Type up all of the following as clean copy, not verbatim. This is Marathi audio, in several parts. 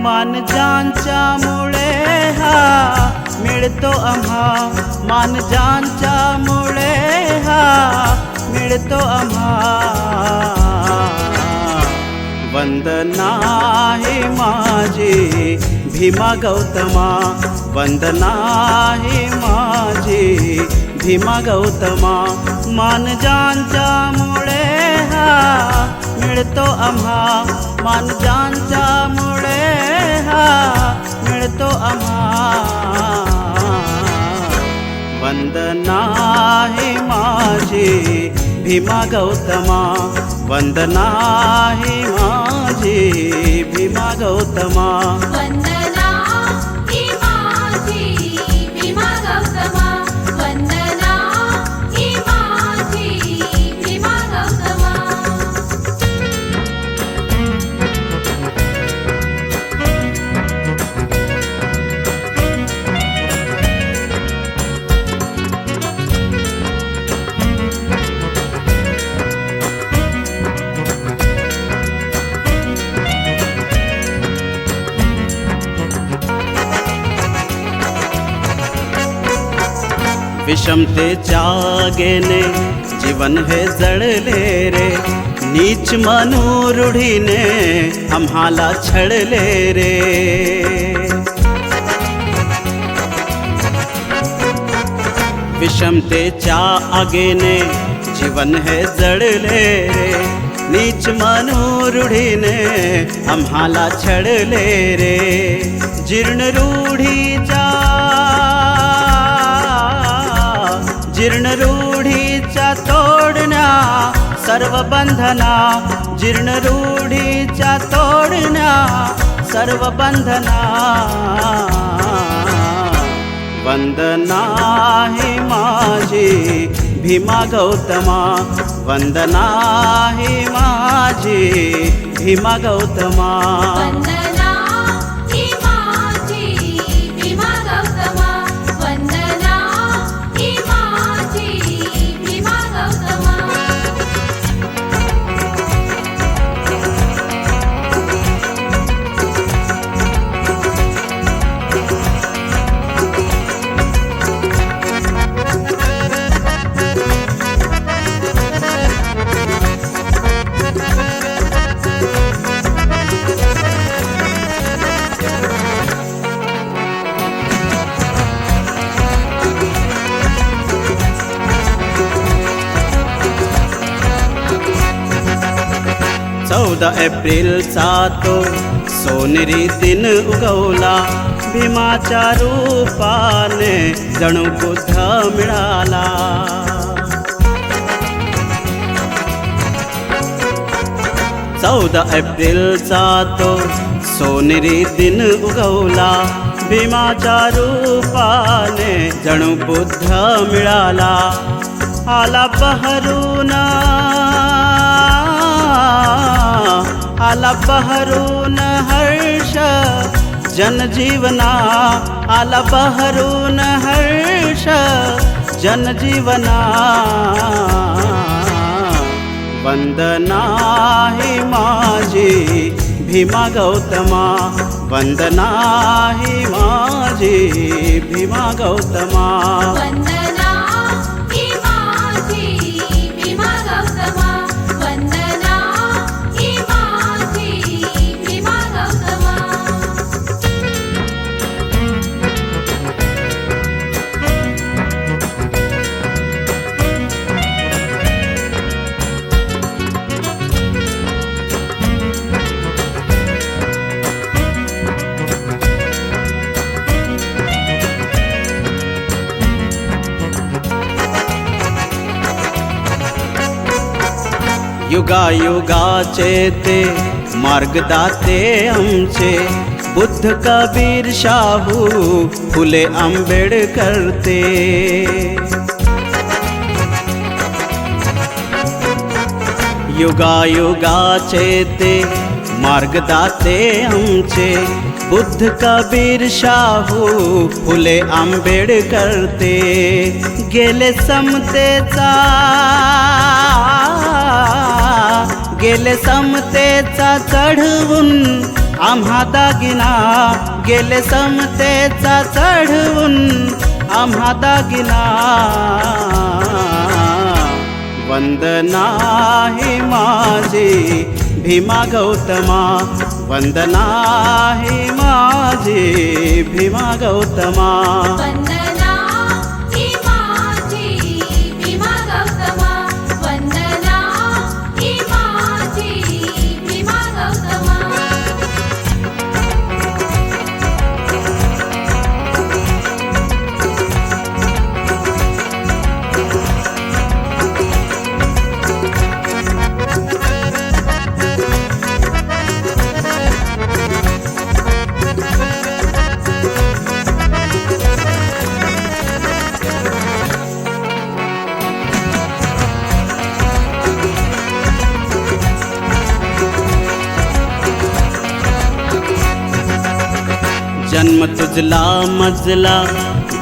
मानजांच्या मुळे हा मिळतो आम्हा, मानजांच्या मुळे हा मिळतो आम्हा। वंदना ही माझी भीमा गौतमा, वंदना ही माझी भीमा गौतमा। मानजांच्या मुळे हा मिळतो आम्हा, मानजांच्या मुळे हा मिळतो आम्हा। वंदना ही माझी भीमा गौतमा, वंदना ही माझी भीमा गौतमा। वंदना ही माझी भीमा गौतमा, वंदना ही माझी भीमा गौतमा। विषमतेच्या आगेने जीवन हे जळले रे, नीच मनोरूढीने आम्हाला छळले रे। विषमतेच्या आगेने जीवन हे जळले रे, नीच मनोरूढीने आम्हाला छळले रे। जीर्ण रूढीच्या जीर्ण रूढीच्या तोडण्या सर्व बंधना, जीर्ण रूढीच्या तोडण्या सर्व बंधना। वंदना ही माझी भीमा गौतमा, वंदना ही माझी भीमा गौतमा। वंदना ही माझी भीमा गौतमा, वंदना ही माझी भीमा गौतमा। चौदा एप्रिलचा तो सोनेरी दिन उगवला, भीमाच्या रूपाने जणू बुद्ध मिळाला। 14 एप्रिलचा तो सोनेरी दिन उगवला, भीमाच्या रूपाने जणू बुद्ध मिळाला। आला बहरून आला बहरून हर्ष जनजीवना, आला बहरून हर्ष जनजीवना। वंदना ही माझी भीमा गौतमा, वंदना ही माझी भीमा गौतमा। वंदना ही माझी भीमा गौतमा, वंदना ही माझी भीमा गौतमा। युगायुगाचे ते मार्गदाते आमचे, बुद्ध कबीर शाहू फुले आंबेडकर ते। युगायुगाचे ते मार्गदाते आमचे, बुद्ध कबीर शाहू फुले आंबेडकर ते। गेले समतेचा गेले समतेचा चढवून आम्हा दागिना गेले समतेचा चढवून आम्हा दागिना वंदना ही माझी भीमा गौतमा वंदना ही माझी भीमा गौतमा वंदना ही माझी भीमा गौतमा वंदना ही माझी भीमा गौतमा जन्म तुझला मजला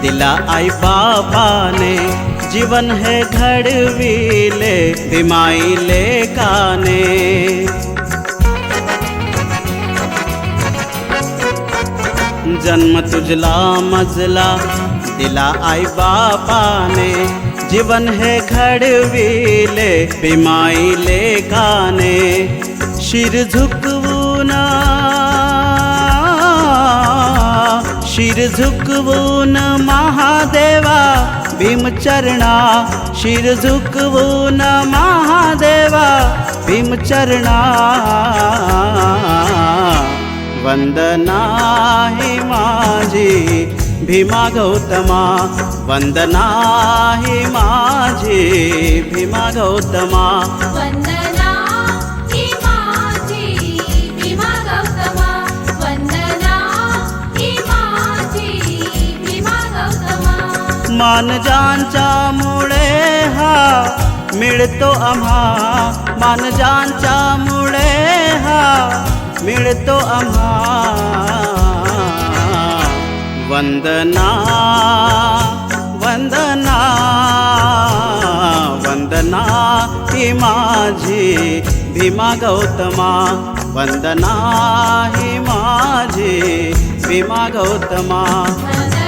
दिला आई बापाने जीवन है घडविले भीमाई लेकाने जन्म तुझला मजला दिला आई बापाने जीवन है घडविले भीमाई लेकाने शिर झुकवून महादेवा भीमचरणा शिर झुकवून महादेवा भीमचरणा वंदना ही माझी भीमा गौतमा वंदना ही माझी भीमा गौतमा वंदना ही माझी भीमा गौतमा वंदना ही माझी भीमा गौतमा मानजांच्या मुळे हा मिळतो आम्हा मानजांच्या मुळे हा मिळतो आम्हा वंदना वंदना वंदना ही माझी भीमा गौतमा वंदना ही माझी भीमा गौतमा वंदना